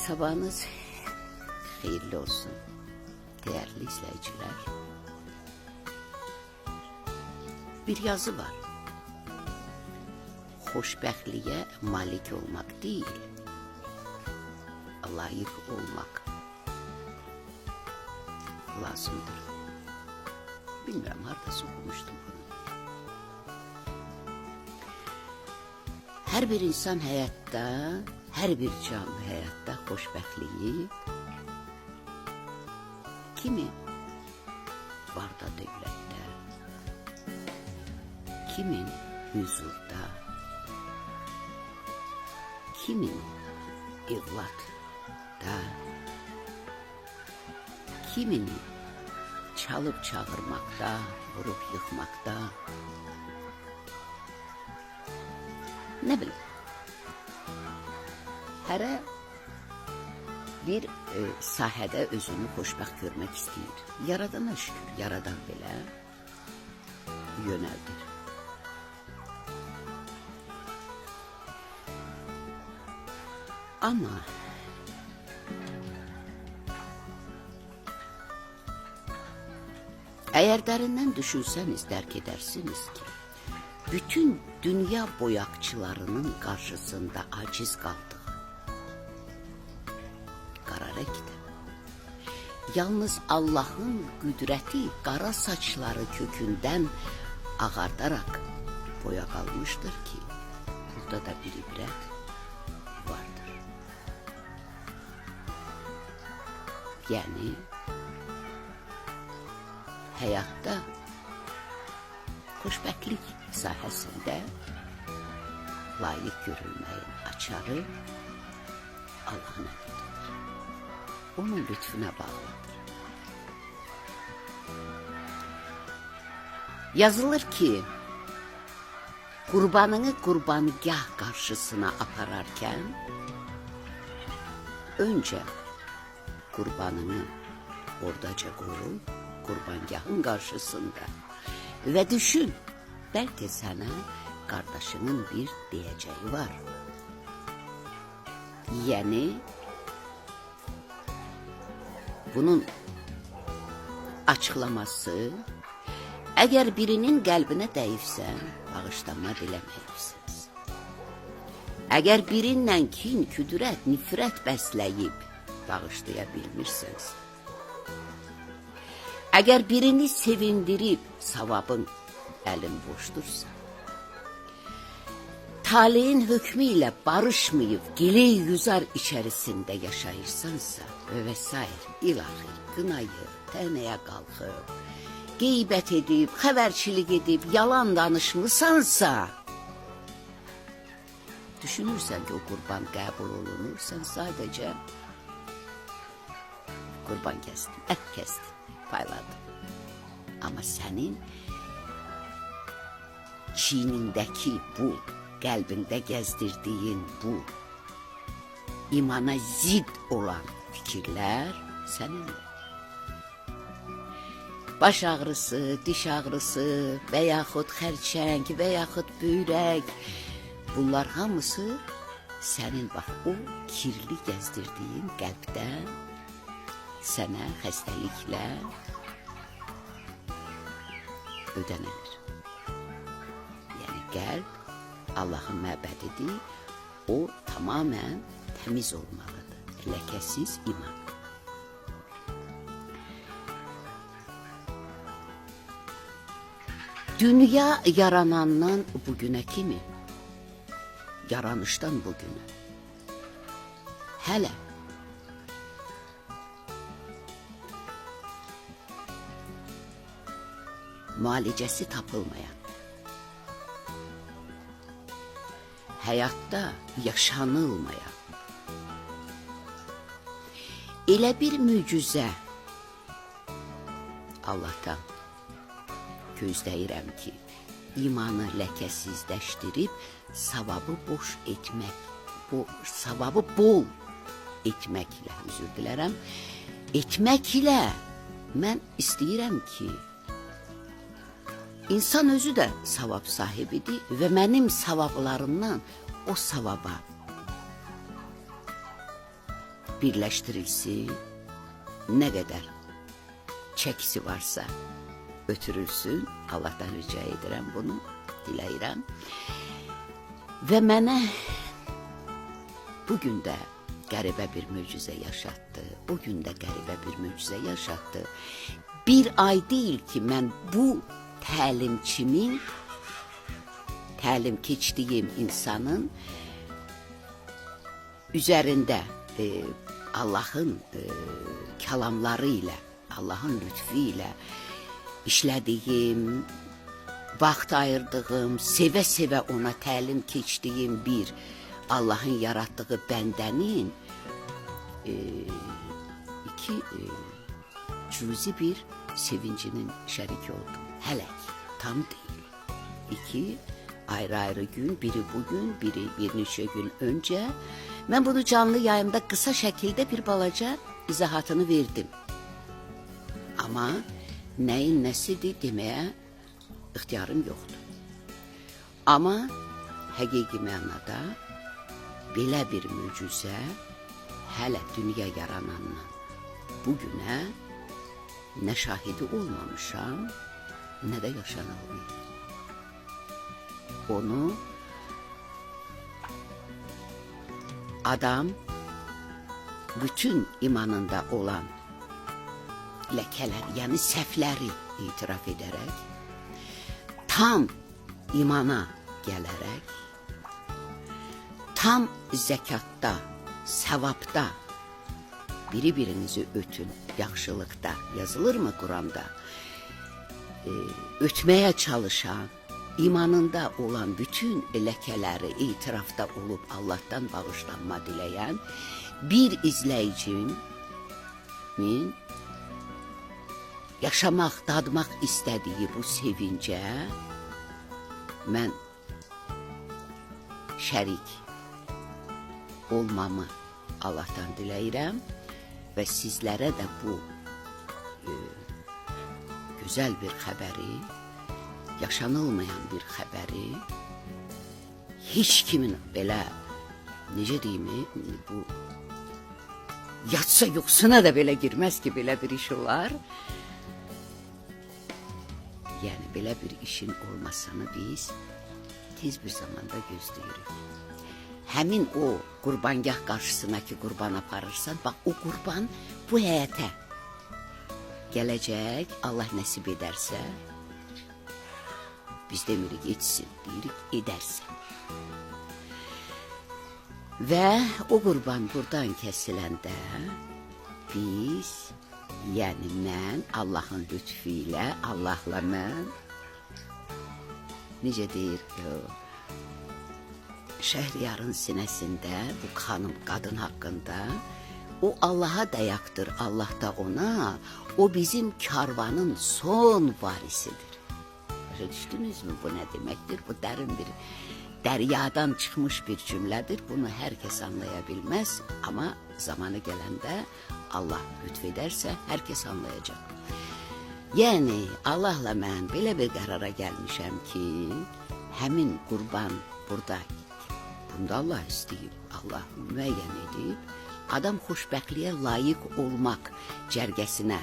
Sabahınız hayırlı olsun değerli izleyiciler. Bir yazı var. Xoşbəxtliyə malik olmak değil, layık olmak lazımdır. Bilmiyorum, haradasa okumuştum bunu. Her bir insan hayatta, her bir canlı hayatta xoşbəxtliyi kimi var da dövlətdə, kimin huzurda, kimin evlatda, kimini çalıp çağırmakta, vurup yıkmakta, ne bileyim, hərə bir sahədə özünü xoşbəxt görmək istəyir. Yaradana şükür, yaradan belə yönəldir. Ama eğer derinden düşünseniz dərk edersiniz ki, bütün dünya boyakçılarının karşısında aciz kaldık. Qararəkdə. Yalnız Allah'ın qüdrəti qara saçları kökünden ağardarak boya kalmıştır ki, burada da bir ibrət vardır. Yani hayatta xoşbəxtlik sahəsində layık görülməyin açarı Allah'ın əmridir. Onun lütfüne bağlıdır. Yazılır ki, kurbanını kurbangah karşısına apararken önce kurbanını oradaca koru, kurbangahın karşısında ve düşün, belki sana kardeşinin bir diyeceği var. Yani bunun açıklaması, eğer birinin kalbine değifse bağışlanma dilemeyipsiniz. Eğer birinden kin, küdürət, nifrət bəsləyib bağışlayabilmirsiniz. Eğer birini sevindirip savabın elin boşdursa, talihin hükmüyle barışmayıp gili yüzar içerisinde yaşayırsansa vesaire ilahi qınayıb, tənəyə qalxıb, qeybət edib, xəbərçilik edib, yalan danışmısansa, düşünürsən ki o qurban qəbul olunur, sən sadece qurban kəstin, ət kəstin, payladın. Ama senin çiğnindeki bu, qəlbində gəzdirdiyin bu imana zid olan fikirlər səninlə. Baş ağrısı, diş ağrısı və yaxud xərçəng və yaxud böyrək, bunlar hamısı sənin bax o kirli gəzdirdiyin qəlbdən sənə xəstəliklə ödənir. Yəni qəlb Allah'ın məbədidir, o tamamen temiz olmalıdır, ləkəsiz iman. Dünya yaranandan bugüne kimi, yaranıştan bugüne, hələ müalicəsi tapılmayan, hayatta yaşanılmayan, elə bir mücüzə Allah'tan gözləyirəm ki, imanı ləkəsizləşdirib savabı boş etmək, bu savabı bol etməklə, özür dilərəm, etməklə mən istəyirəm ki, İnsan özü de savab sahibidir ve benim savablarımdan o savaba birləşdirilsin, nə qədər çəkisi varsa ötürülsün. Allahdan rica edirəm bunu, diləyirəm. Və mənə bugün də qəribə bir möcüzə yaşatdı. Bugün də qəribə bir möcüzə yaşatdı. Bir ay deyil ki, mən bu təlimçimin, təlim keçdiyim insanın üzərində Allahın kəlamları ilə, Allahın lütfü ilə işlədiyim, vaxt ayırdığım, sevə-sevə ona təlim keçdiyim bir Allahın yaratdığı bəndənin iki cüzi bir sevincinin şəriki oldum. Hələ ki, tam deyil. İki ayrı-ayrı gün, biri bugün, biri bir neçə gün öncə. Mən bunu canlı yayımda qısa şəkildə bir balaca izahatını verdim. Amma nəyin nəsidir deməyə ixtiyarım yoxdur. Amma həqiqi mənada belə bir möcüzə hələ dünya yaranandan bugünə nə şahidi olmamışam, nə də yaşanılmayıb. Onu adam bütün imanında olan ləkələr, yəni səhvləri itiraf edərək, tam imana gələrək, tam zəkatda, savabda, biri-birinizi ötün, yaxşılıqda, yazılırmı Quranda? Ötməyə çalışan, imanında olan bütün ləkələri itirafda olub Allahdan bağışlanma diləyən bir izləyicimin yaşamaq, dadmaq istədiyi bu sevincə mən şərik olmamı Allahdan diləyirəm və sizlərə də bu gözəl bir xəbəri, yaşanılmayan bir xəbəri, heç kimin belə, necə deyim, bu yatsa yoxsuna da belə girməz ki, belə bir iş olar. Yəni, belə bir işin olmasını biz tez bir zamanda gözləyirik. Həmin o qurbangah qarşısına ki, qurban aparırsan, bax, o qurban bu həyətə gələcək, Allah nəsib edərsə, biz demirik etsin, deyirik edərsə. Və o qurban buradan kəsiləndə biz, yəni mən Allahın lütfü ilə, Allahla mən, necə deyir, Şəhriyarın sinəsində bu xanım, qadın haqqında, o Allaha dayaqdır, Allah da ona, o bizim karvanın son varisidir. Başa düşdünüzmü, bu nə deməkdir? Bu dərin bir dəryadan çıxmış bir cümlədir. Bunu hər kəs anlaya bilməz, amma zamanı gələndə Allah lütf edərsə, hər kəs anlayacaq. Yəni, Allahla mən belə bir qərara gəlmişəm ki, həmin qurban burada, bunda Allah istəyib, Allah müəyyən edib, adam xoşbəxtliyə layiq olmaq cərgəsinə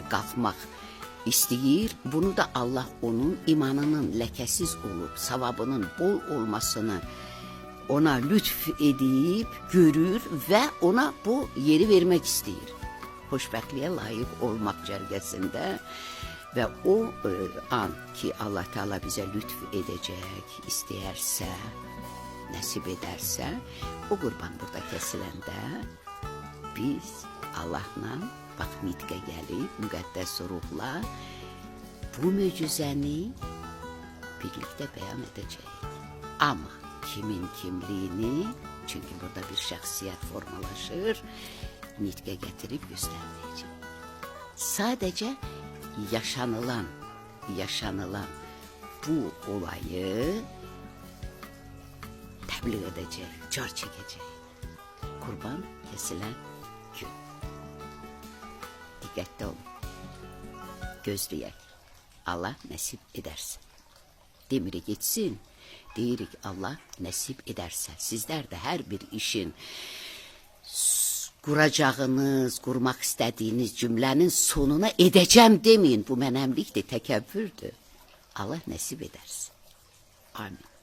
qalxmaq istəyir. Bunu da Allah onun imanının ləkəsiz olub, savabının bol olmasını ona lütf edib, görür və ona bu yeri vermək istəyir. Xoşbəxtliyə layiq olmaq cərgəsində və o an ki, Allah Teala bizə lütf edəcək, istəyərsə, nəsib edərsə, o qurban burada kəsiləndə biz Allahla, bax, nitqə gəlib, müqəddəs ruhla bu möcüzəni birlikdə bəyan edəcəyik. Amma kimin kimliyini, çünki burada bir şəxsiyyət formalaşır, nitqə gətirib göstərməyəcək. Sadəcə yaşanılan bu olayı təbliğ edəcək, car çəkəcək. Qurban kəsilən gün. Diqqətli olun. Gözləyək. Allah nəsib edərsə. Demirik etsin, deyirik Allah nəsib edərsə. Sizlər də hər bir işin quracağınız, qurmaq istədiyiniz cümlənin sonuna edəcəm deməyin. Bu mənəmlikdir, təkəbbürdür. Allah nəsib edərsin. Amin.